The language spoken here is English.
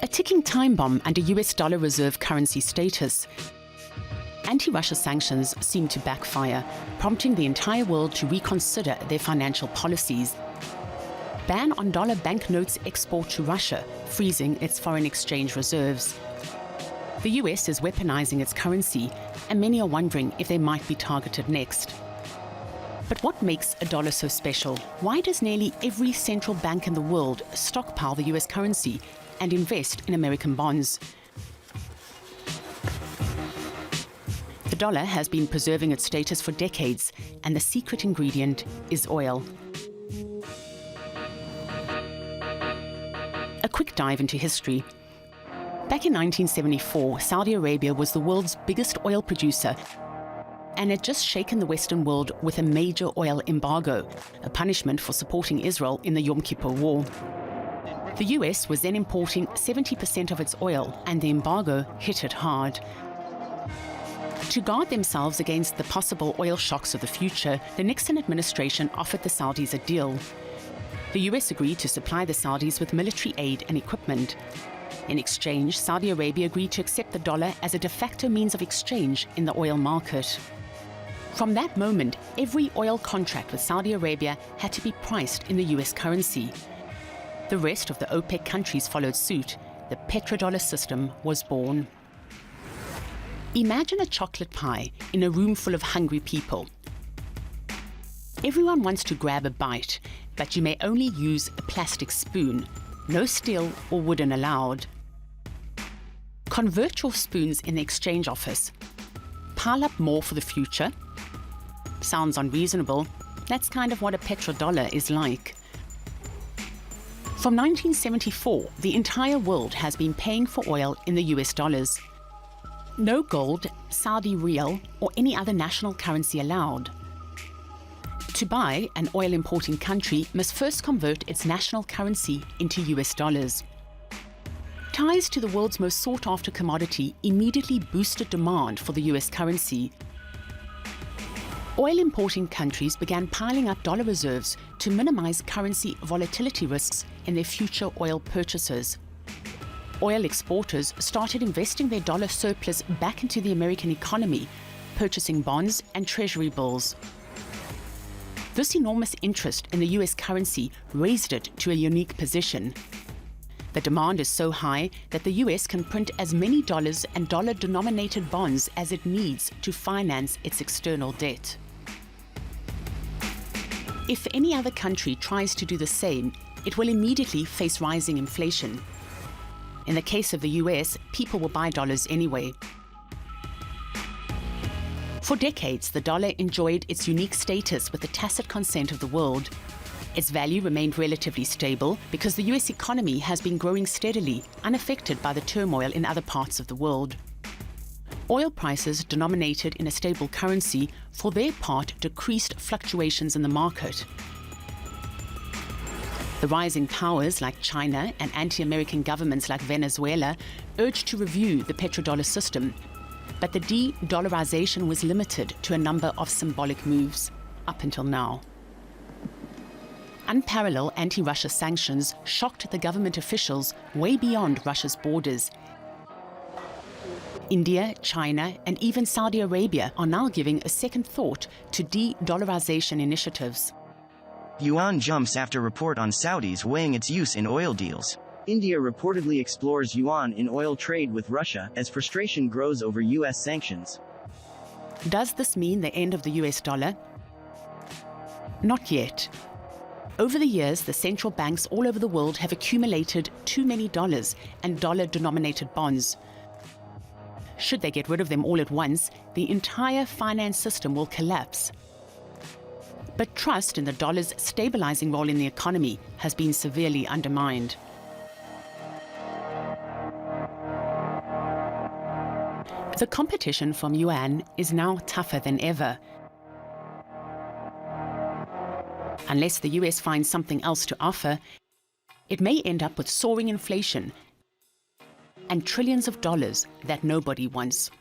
A ticking time bomb under US dollar reserve currency status. Anti-Russia sanctions seem to backfire, prompting the entire world to reconsider their financial policies. Ban on dollar banknotes export to Russia, freezing its foreign exchange reserves. The US is weaponizing its currency, and many are wondering if they might be targeted next. But what makes a dollar so special? Why does nearly every central bank in the world stockpile the US currency and invest in American bonds? The dollar has been preserving its status for decades, and the secret ingredient is oil. A quick dive into history. Back in 1974, Saudi Arabia was the world's biggest oil producer and had just shaken the Western world with a major oil embargo, a punishment for supporting Israel in the Yom Kippur War. The US was then importing 70% of its oil, and the embargo hit it hard. To guard themselves against the possible oil shocks of the future, the Nixon administration offered the Saudis a deal. The US agreed to supply the Saudis with military aid and equipment. In exchange, Saudi Arabia agreed to accept the dollar as a de facto means of exchange in the oil market. From that moment, every oil contract with Saudi Arabia had to be priced in the US currency. The rest of the OPEC countries followed suit. The Petro-Dollar system was born. Imagine a chocolate pie in a room full of hungry people. Everyone wants to grab a bite, but you may only use a plastic spoon. No steel or wooden allowed. Convert your spoons in the exchange office. Pile up more for the future. Sounds unreasonable. That's kind of what a petrodollar is like. From 1974, the entire world has been paying for oil in the US dollars. No gold, Saudi rial, or any other national currency allowed. To buy, an oil importing country must first convert its national currency into US dollars. Ties to the world's most sought-after commodity immediately boosted demand for the US currency. Oil importing countries began piling up dollar reserves to minimize currency volatility risks in their future oil purchases. Oil exporters started investing their dollar surplus back into the American economy, purchasing bonds and treasury bills. This enormous interest in the US currency raised it to a unique position. The demand is so high that the US can print as many dollars and dollar-denominated bonds as it needs to finance its external debt. If any other country tries to do the same, it will immediately face rising inflation. In the case of the US, people will buy dollars anyway. For decades, the dollar enjoyed its unique status with the tacit consent of the world. Its value remained relatively stable because the US economy has been growing steadily, unaffected by the turmoil in other parts of the world. Oil prices denominated in a stable currency, for their part, decreased fluctuations in the market. The rising powers like China and anti-American governments like Venezuela urged to review the petrodollar system, but the de-dollarization was limited to a number of symbolic moves, up until now. Unparalleled anti-Russia sanctions shocked the government officials way beyond Russia's borders. India, China, and even Saudi Arabia are now giving a second thought to de-dollarization initiatives. Yuan jumps after report on Saudis weighing its use in oil deals. India reportedly explores yuan in oil trade with Russia as frustration grows over US sanctions. Does this mean the end of the US dollar? Not yet. Over the years, the central banks all over the world have accumulated too many dollars and dollar-denominated bonds. Should they get rid of them all at once, the entire finance system will collapse. But trust in the dollar's stabilizing role in the economy has been severely undermined. The competition from yuan is now tougher than ever. Unless the US finds something else to offer, it may end up with soaring inflation and trillions of dollars that nobody wants.